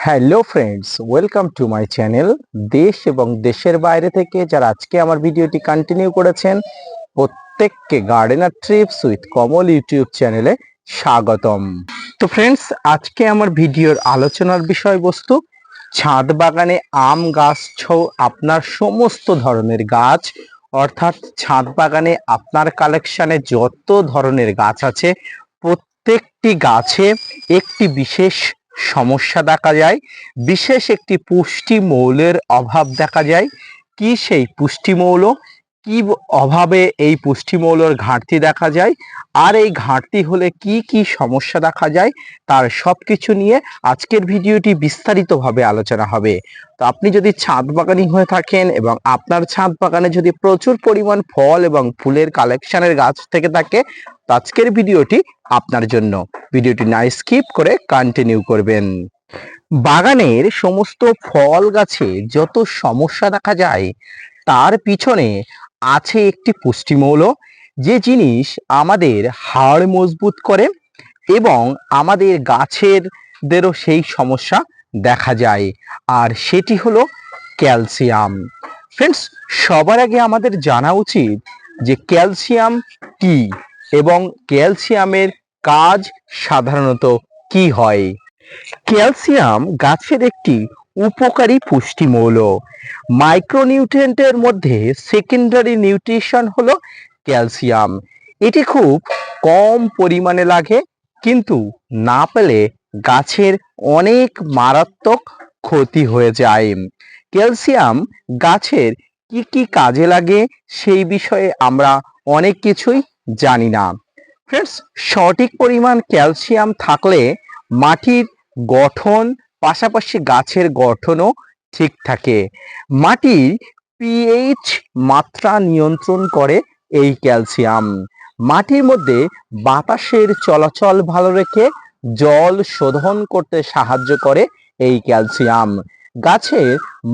Hello friends, welcome to my channel. দেশ এবং দেশের বাইরে থেকে যারা আজকে আমার ভিডিওটি কন্টিনিউ করেছেন প্রত্যেককে gardener TRIPS with Kamal YouTube চ্যানেলে স্বাগতম। তো ফ্রেন্ডস, আজকে আমার ভিডিওর আলোচনার বিষয়বস্তু ছাদ বাগানে আম গাছ সহ আপনার সমস্ত ধরনের গাছ, অর্থাৎ ছাদ বাগানে আপনার কালেকশনে যত ধরনের গাছ আছে প্রত্যেকটি গাছে একটি বিশেষ সমস্যা দেখা যায়, বিশেষ একটি পুষ্টি মৌলের অভাব দেখা যায়। কি সেই পুষ্টি মৌল, কি অভাবে এই পুষ্টি মৌলের ঘাটতি দেখা যায়, আর এই ঘাটতি হলে কি কি সমস্যা দেখা যায়, তার সবকিছু নিয়ে আজকের ভিডিওটি বিস্তারিতভাবে আলোচনা হবে। তো আপনি যদি ছাদ বাগানি হয়ে থাকেন এবং আপনার ছাদ বাগানে যদি প্রচুর পরিমাণ ফল এবং ফুলের কালেকশনের গাছ থেকে থাকে, তো আজকের ভিডিওটি আপনার জন্য। ভিডিওটি না স্কিপ করে কন্টিনিউ করবেন। বাগানের সমস্ত ফল গাছে যত সমস্যা দেখা যায় তার পিছনে আছে একটি পুষ্টিমৌল, যে জিনিস আমাদের হাড় মজবুত করে এবং আমাদের গাছেরদেরও সেই সমস্যা দেখা যায়, আর সেটি হলো ক্যালসিয়াম। ফ্রেন্ডস, সবার আগে আমাদের জানা উচিত যে ক্যালসিয়াম কি এবং ক্যালসিয়ামের কাজ সাধারণত কি হয়। ক্যালসিয়াম গাছের একটি উপকারী পুষ্টি মৌল। মাইক্রোনিউট্রিয়েন্টের মধ্যে সেকেন্ডারি নিউট্রিশন হলো ক্যালসিয়াম। এটি খুব কম পরিমাণে লাগে, কিন্তু না পেলে গাছের অনেক মারাত্মক ক্ষতি হয়ে যায়। ক্যালসিয়াম গাছের কি কি কাজে লাগে সেই বিষয়ে আমরা অনেক কিছুই জানি না। ফ্রেন্ডস, সঠিক পরিমাণ ক্যালসিয়াম থাকলে মাটির গঠন, পাশাপাশি গাছের গঠনও ঠিক থাকে। মাটির পিএইচ মাত্রা নিয়ন্ত্রণ করে এই ক্যালসিয়াম। মাটির মধ্যে বাতাসের চলাচল ভালো রেখে জল শোধন করতে সাহায্য করে এই ক্যালসিয়াম। গাছের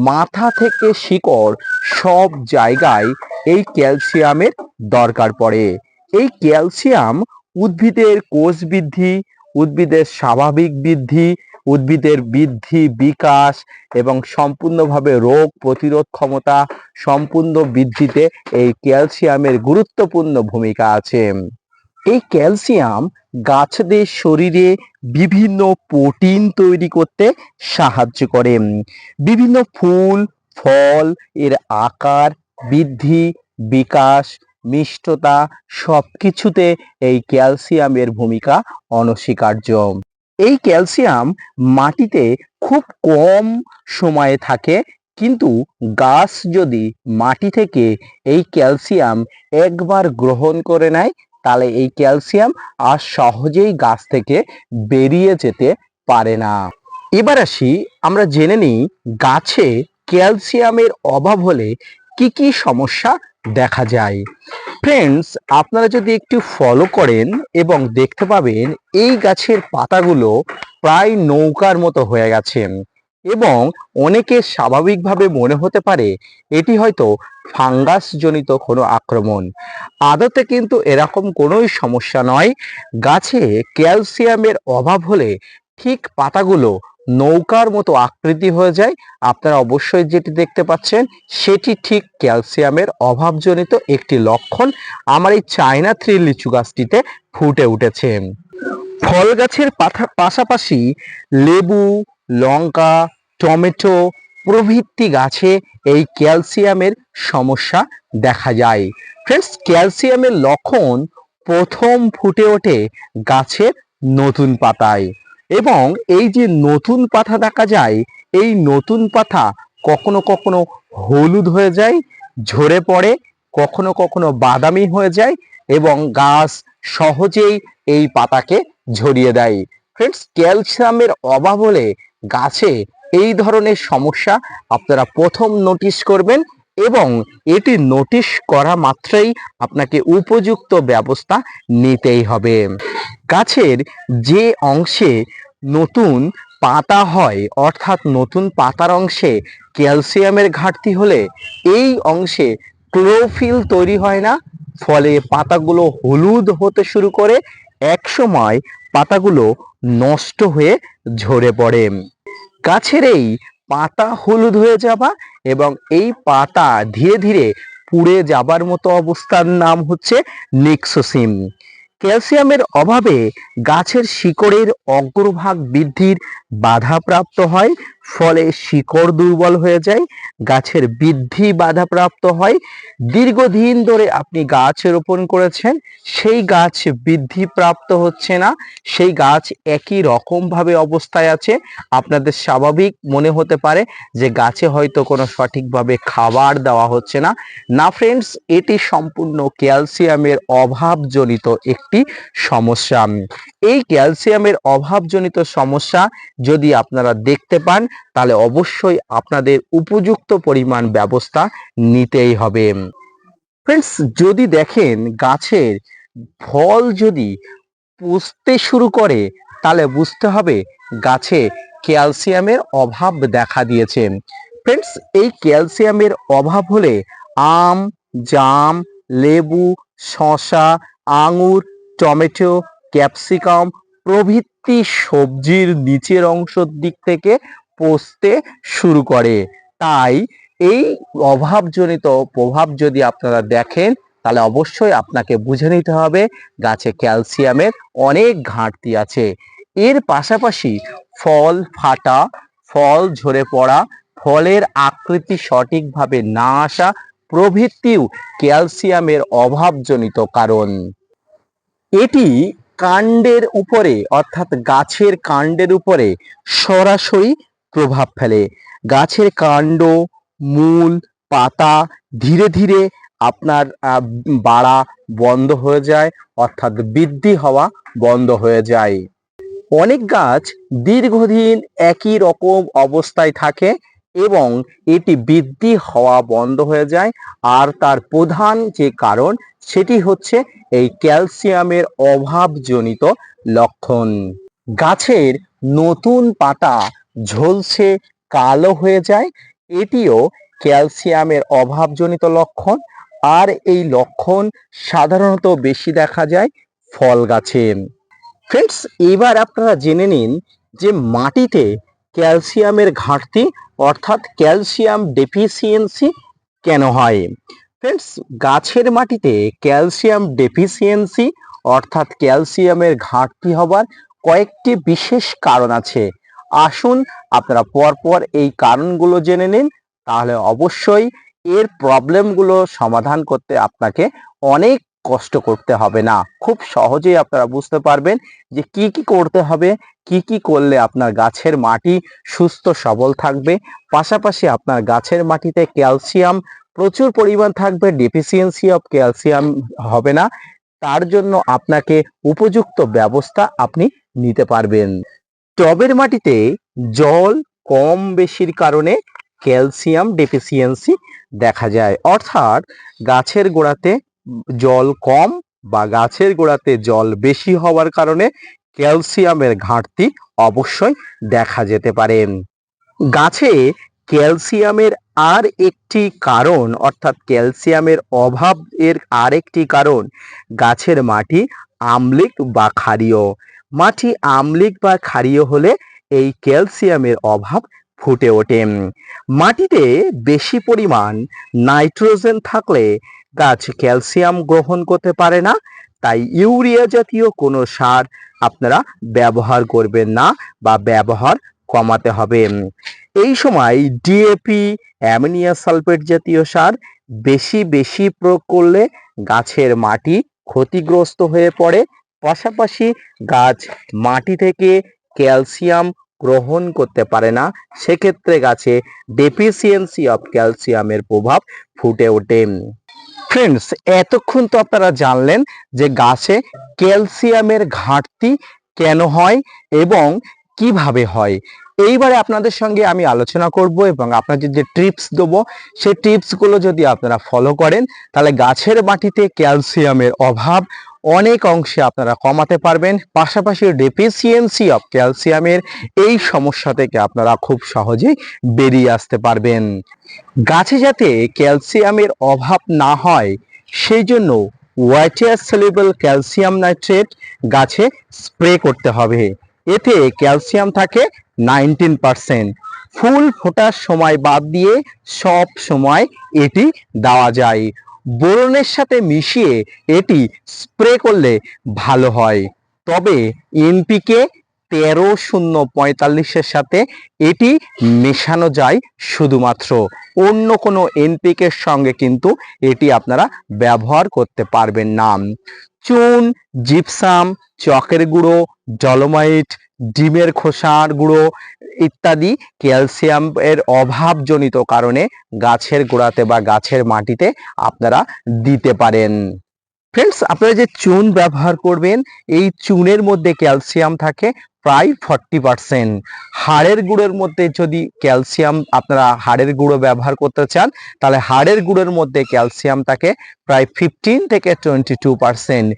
মাথা থেকে শিকড় সব জায়গায় এই ক্যালসিয়ামের দরকার পড়ে। এই ক্যালসিয়াম উদ্ভিদের কোষ বৃদ্ধি, উদ্ভিদের স্বাভাবিক বৃদ্ধি, উদ্ভিদের বৃদ্ধি বিকাশ এবং সম্পূর্ণভাবে রোগ প্রতিরোধ ক্ষমতা সম্পূর্ণ বৃদ্ধিতে এই ক্যালসিয়ামের গুরুত্বপূর্ণ ভূমিকা আছে। এই ক্যালসিয়াম গাছদের শরীরে বিভিন্ন প্রোটিন তৈরি করতে সাহায্য করে। বিভিন্ন ফুল ফল এর আকার বৃদ্ধি, বিকাশ, মিষ্টতা সবকিছুতে এই ক্যালসিয়ামের ভূমিকা অনস্বীকার্য। এই ক্যালসিয়াম মাটিতে খুব কম সময়ে থাকে, কিন্তু গাছ যদি মাটি থেকে এই ক্যালসিয়াম একবার গ্রহণ করে নেয় তাহলে এই ক্যালসিয়াম আর সহজেই গাছ থেকে বেরিয়ে যেতে পারে না। এবার আসি, আমরা জেনে নিই গাছে ক্যালসিয়ামের অভাব হলে কি কি সমস্যা দেখা যায়। ফ্রেন্ডস, আপনারা যদি একটু ফলো করেন এবং দেখতে পাবেন এই গাছের পাতাগুলো প্রায় নৌকার মতো হয়ে গেছে এবং অনেকের স্বাভাবিকভাবে মনে হতে পারে এটি হয়তো ফাঙ্গাস জনিত কোনো আক্রমণ। আদতে কিন্তু এরকম কোনোই সমস্যা নয়। গাছে ক্যালসিয়ামের অভাব হলে ঠিক পাতাগুলো নৌকার মতো আকৃতি হয়ে যায়। আপনারা অবশ্যই যেটি দেখতে পাচ্ছেন সেটি ঠিক ক্যালসিয়ামের অভাবজনিত একটি লক্ষণ আমার এই চায়না থ্রি লিচু গাছটিতে ফুটে উঠেছে। ফল গাছের পাশাপাশি লেবু, লঙ্কা, টমেটো প্রভৃতি গাছে এই ক্যালসিয়ামের সমস্যা দেখা যায়। ফ্রেন্ডস, ক্যালসিয়ামের লক্ষণ প্রথম ফুটে ওঠে গাছের নতুন পাতায়, এবং এই যে নতুন পাতা দেখা যায় এই নতুন পাতা কখনো কখনো হলুদ হয়ে যায়, ঝরে পড়ে, কখনো কখনো বাদামি হয়ে যায় এবং গাছ সহজেই এই পাতাকে ঝরিয়ে দেয়। ফ্রেন্ডস, ক্যালসিয়ামের অভাব হলে গাছে এই ধরনের সমস্যা আপনারা প্রথম নোটিশ করবেন এবং এটি নোটিশ করা মাত্রই আপনাকে উপযুক্ত ব্যবস্থা নিতেই হবে। গাছের যে অংশে নতুন পাতা হয়, অর্থাৎ নতুন পাতার অংশে ক্যালসিয়ামের ঘাটতি হলে এই অংশে ক্লোরোফিল তৈরি হয় না, ফলে পাতাগুলো হলুদ হতে শুরু করে, একসময় পাতাগুলো নষ্ট হয়ে ঝরে পড়ে। গাছের এই পাতা হলুদ হয়ে যাওয়া এবং এই পাতা ধীরে ধীরে পুড়ে যাবার মতো অবস্থার নাম হচ্ছে নিক্সোসিম। ক্যালসিয়ামের অভাবে গাছের শিকড়ের অগ্রভাগ বৃদ্ধির বাধাপ্রাপ্ত হয়, ফলে শিকড় দুর্বল হয়ে যায়, গাছের বৃদ্ধি বাধাপ্রাপ্ত হয়। দীর্ঘদিন ধরে আপনি গাছ রোপণ করেছেন, সেই গাছ বৃদ্ধি প্রাপ্ত হচ্ছে না, সেই গাছ একই রকম ভাবে অবস্থায় আছে। আপনাদের স্বাভাবিক মনে হতে পারে যে গাছে হয়তো কোনো সঠিকভাবে খাবার দেওয়া হচ্ছে না। না ফ্রেন্ডস, এটি সম্পূর্ণ ক্যালসিয়ামের অভাবজনিত একটি সমস্যা। এই ক্যালসিয়ামের অভাবজনিত সমস্যা যদি আপনারা দেখতে পান, তাহলে অবশ্যই আপনাদের উপযুক্ত পরিমাণ ব্যবস্থা নিতেই হবে। ফ্রেন্ডস, যদি দেখেন গাছের ফল যদি পুষতে শুরু করে, তাহলে বুঝতে হবে গাছে ক্যালসিয়ামের অভাব দেখা দিয়েছে। ফ্রেন্ডস, এই ক্যালসিয়ামের অভাব হলে আম, জাম, লেবু, শসা, আঙুর, টমেটো, ক্যাপসিকাম প্রভৃতি সবজির নিচের অংশের দিক থেকে পচতে শুরু করে। তাই এই অভাবজনিত প্রভাব যদি আপনারা দেখেন, তাহলে অবশ্যই আপনাকে বুঝে নিতে হবে গাছে ক্যালসিয়ামের অনেক ঘাটতি আছে। এর পাশাপাশি ফল ফাটা, ফল ঝরে পড়া, ফলের আকৃতি সঠিকভাবে না আসা প্রভৃতিও ক্যালসিয়ামের অভাবজনিত কারণ। এটি কাণ্ডের উপরে অর্থাৎ গাছের কাণ্ডের উপরে সরাসরি প্রভাব ফেলে। গাছের কাণ্ড, মূল, পাতা ধীরে ধীরে আপনার বাড়া বন্ধ হয়ে যায়, অর্থাৎ বৃদ্ধি হওয়া বন্ধ হয়ে যায়। অনেক গাছ দীর্ঘদিন একই রকম অবস্থায় থাকে এবং এটি বৃদ্ধি হওয়া বন্ধ হয়ে যায়। আর তার প্রধান যে কারণ সেটি হচ্ছে এই ক্যালসিয়ামের অভাবজনিত লক্ষণ। গাছের নতুন পাতা ঝলসে কালো হয়ে যায়, এটিও ক্যালসিয়ামের অভাবজনিত লক্ষণ। আর এই লক্ষণ সাধারণত বেশি দেখা যায় ফল গাছে। ফ্রেন্ডস, এবার আপনারা জেনে নিন যে মাটিতে ক্যালসিয়ামের ঘাটতি অর্থাৎ ক্যালসিয়াম ডেফিসিয়েন্সি কেন হয়। ফ্রেন্ডস, গাছের মাটিতে ক্যালসিয়াম ডেফিসিয়েন্সি অর্থাৎ ক্যালসিয়ামের ঘাটতি হবার কয়েকটি বিশেষ কারণ আছে। আসুন আপনারা পরপর এই কারণগুলো জেনে নিন, তাহলে অবশ্যই এর প্রবলেমগুলো সমাধান করতে আপনাকে অনেক কষ্ট করতে হবে না। খুব সহজেই আপনারা বুঝতে পারবেন যে কি কি করতে হবে, কি কি করলে আপনার গাছের মাটি সুস্থ সবল থাকবে, পাশাপাশি আপনার গাছের মাটিতে ক্যালসিয়াম প্রচুর পরিমাণ থাকবে, ডেফিসিয়েন্সি অফ ক্যালসিয়াম হবে না। তার জন্য আপনাকে উপযুক্ত ব্যবস্থা আপনি নিতে পারবেন। টবের মাটিতে জল কম বেশির কারণে ক্যালসিয়াম ডেফিসিয়েন্সি দেখা যায়, অর্থাৎ গাছের গোড়াতে জল কম বা গাছের গোড়াতে জল বেশি হওয়ার কারণে ক্যালসিয়ামের ঘাটতি অবশ্যই দেখা যেতে পারে। গাছে ক্যালসিয়ামের আর একটি কারণ অর্থাৎ ক্যালসিয়ামের অভাব এর আরেকটি কারণ গাছের মাটি আম্লিক বা ক্ষারীয়। মাটি আম্লিক বা ক্ষারীয় হলে এই ক্যালসিয়ামের অভাব ফুটে ওঠে। মাটিতে বেশি পরিমাণ নাইট্রোজেন থাকলে গাছ ক্যালসিয়াম গ্রহণ করতে পারে না, তাই ইউরিয়া জাতীয় কোনো সার আপনারা ব্যবহার করবেন না বা ব্যবহার কমাতে হবে। এই সময় ডিএপি, অ্যামোনিয়াম সালফেট জাতীয় সার বেশি বেশি প্রয়োগ করলে গাছের মাটি ক্ষতিগ্রস্ত হয়ে পড়ে, পাশাপাশি গাছ মাটি থেকে ক্যালসিয়াম গ্রহণ করতে পারে না, সেক্ষেত্রে গাছে ডেফিসিয়েন্সি অফ ক্যালসিয়ামের প্রভাব ফুটে ওঠে। ফ্রেন্ডস, এতক্ষণ তো আপনারা জানলেন যে গাছে ক্যালসিয়ামের ঘাটতি কেন হয় এবং কিভাবে হয়। এইবারে আপনাদের সঙ্গে আমি আলোচনা করব এবং আপনাদের যে টিপস দেবো সেই টিপসগুলো যদি আপনারা ফলো করেন, তাহলে গাছের মাটিতে ক্যালসিয়ামের অভাব অনেক অংশে আপনারা কমাতে পারবেন, পাশাপাশি ডেফিসিয়েন্সি অফ ক্যালসিয়ামের এই সমস্যা থেকে আপনারা খুব সহজেই বেরিয়ে আসতে পারবেন। গাছে যাতে ক্যালসিয়ামের অভাব না হয় সেই জন্য ওয়াটার সলিউবল ক্যালসিয়াম নাইট্রেট গাছে স্প্রে করতে হবে। এতে ক্যালসিয়াম থাকে 19%। ফুল ফোটার সময় বাদ দিয়ে সব সময় এটি দেওয়া যায়। বোরনের সাথে মিশিয়ে এটি স্প্রে করলে ভালো হয়। তবে এনপিকে 13-0-45-এর সাথে এটি মেশানো যায় শুধুমাত্র, অন্য কোনো এনপিকের সঙ্গে কিন্তু এটি আপনারা ব্যবহার করতে পারবেন না। চুন, জিপসাম, চকের গুঁড়ো, ডলোমাইট, ডিমের খোসার গুঁড়ো ইত্যাদি ক্যালসিয়াম এর অভাবজনিত কারণে গাছের গোড়াতে বা গাছের মাটিতে আপনারা দিতে পারেন। ফ্রেন্ডস, আপনারা যে চুন ব্যবহার করবেন, এই চুনের মধ্যে ক্যালসিয়াম থাকে প্রায় 40%। হাড়ের গুঁড়োর মধ্যে যদি ক্যালসিয়াম আপনারা হাড়ের গুঁড়ো ব্যবহার করতে চান, তাহলে হাড়ের গুঁড়োর মধ্যে ক্যালসিয়াম থাকে প্রায় 15-22%।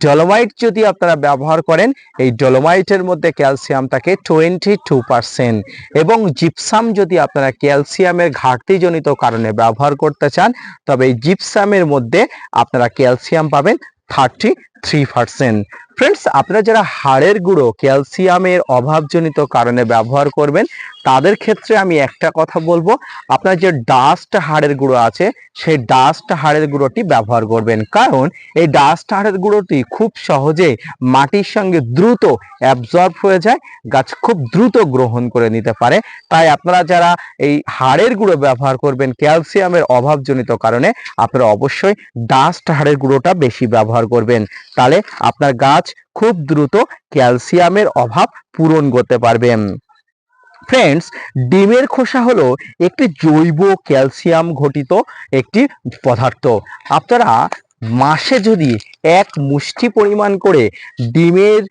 ডলোমাইট যদি আপনারা ব্যবহার করেন, এই ডলোমাইটের মধ্যে ক্যালসিয়াম থাকে 22%। এবং জিপসাম যদি আপনারা ক্যালসিয়ামের ঘাটতিজনিত কারণে ব্যবহার করতে চান, তবে এই জিপসামের মধ্যে আপনারা ক্যালসিয়াম পাবেন 33%। ফ্রেন্ডস, আপনারা যারা হাড়ের গুঁড়ো ক্যালসিয়ামের অভাবজনিত কারণে ব্যবহার করবেন, তাদের ক্ষেত্রে আমি একটা কথা বলবো, আপনার যে ডাস্ট হাড়ের গুঁড়ো আছে, সেই ডাস্ট হাড়ের গুঁড়োটি ব্যবহার করবেন। কারণ এই ডাস্ট হাড়ের গুঁড়োটি খুব সহজে মাটির সঙ্গে দ্রুত অ্যাবজর্ব হয়ে যায়, গাছ খুব দ্রুত গ্রহণ করে নিতে পারে। তাই আপনারা যারা এই হাড়ের গুঁড়ো ব্যবহার করবেন ক্যালসিয়ামের অভাবজনিত কারণে, আপনারা অবশ্যই ডাস্ট হাড়ের গুঁড়োটা বেশি ব্যবহার করবেন। তাহলে আপনার গাছ খুব দ্রুত ক্যালসিয়ামের অভাব পূরণ করতে পারবেন। ফ্রেন্ডস, ডিমের খোসা হলো একটি জৈব ক্যালসিয়াম ঘটিত একটি পদার্থ। আপনারা মাসে যদি এক মুষ্টি পরিমাণ করে ডিমের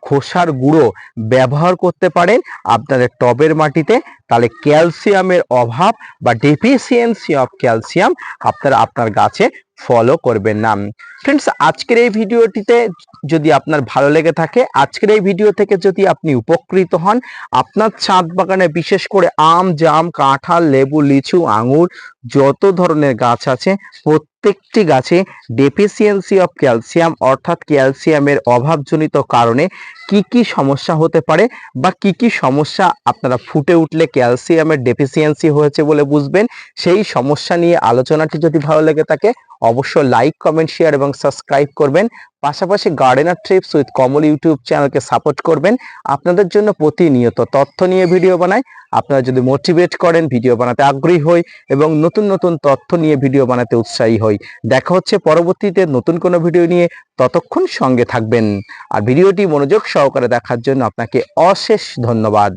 খোসার গুঁড়ো ব্যবহার করতে পারেন আপনাদের টবের মাটিতে, তাহলে ক্যালসিয়ামের অভাব বা ডেফিসিয়েন্সি অফ ক্যালসিয়াম আপনারা আপনার গাছে ফলো করবেন না। ফ্রেন্ডস, আজকের এই ভিডিওটিতে যদি আপনার ভালো লেগে থাকে, আজকের এই ভিডিও থেকে যদি আপনি উপকৃত হন, আপনার ছাদ বাগানে বিশেষ করে আম, জাম, কাঁঠাল, লেবু, লিচু, আঙুর যত ধরনের গাছ আছে, প্রত্যেকটি গাছে ডেফিসিয়েন্সি অফ ক্যালসিয়াম অর্থাৎ ক্যালসিয়ামের অভাবজনিত কারণে কি কি সমস্যা হতে পারে বা কি কি সমস্যা আপনারা ফুটে উঠলে ক্যালসিয়ামের ডেফিসিয়েন্সি হয়েছে বলে বুঝবেন, সেই সমস্যা নিয়ে আলোচনাটি যদি ভালো লেগে থাকে অবশ্যই লাইক, কমেন্ট, শেয়ার এবং সাবস্ক্রাইব করবেন। পাশাপাশি gardener TRIPS with Kamal YouTube চ্যানেলকে সাপোর্ট করবেন। আপনাদের জন্য প্রতিনিয়ত তথ্য নিয়ে ভিডিও বানাই। আপনারা যদি মোটিভেট করেন, ভিডিও বানাতে আগ্রহী হই এবং নতুন নতুন তথ্য নিয়ে ভিডিও বানাতে উৎসাহী হই। দেখা হচ্ছে পরবর্তীতে নতুন কোনো ভিডিও নিয়ে, ততক্ষণ সঙ্গে থাকবেন। আর ভিডিওটি মনোযোগ সহকারে দেখার জন্য আপনাকে অশেষ ধন্যবাদ।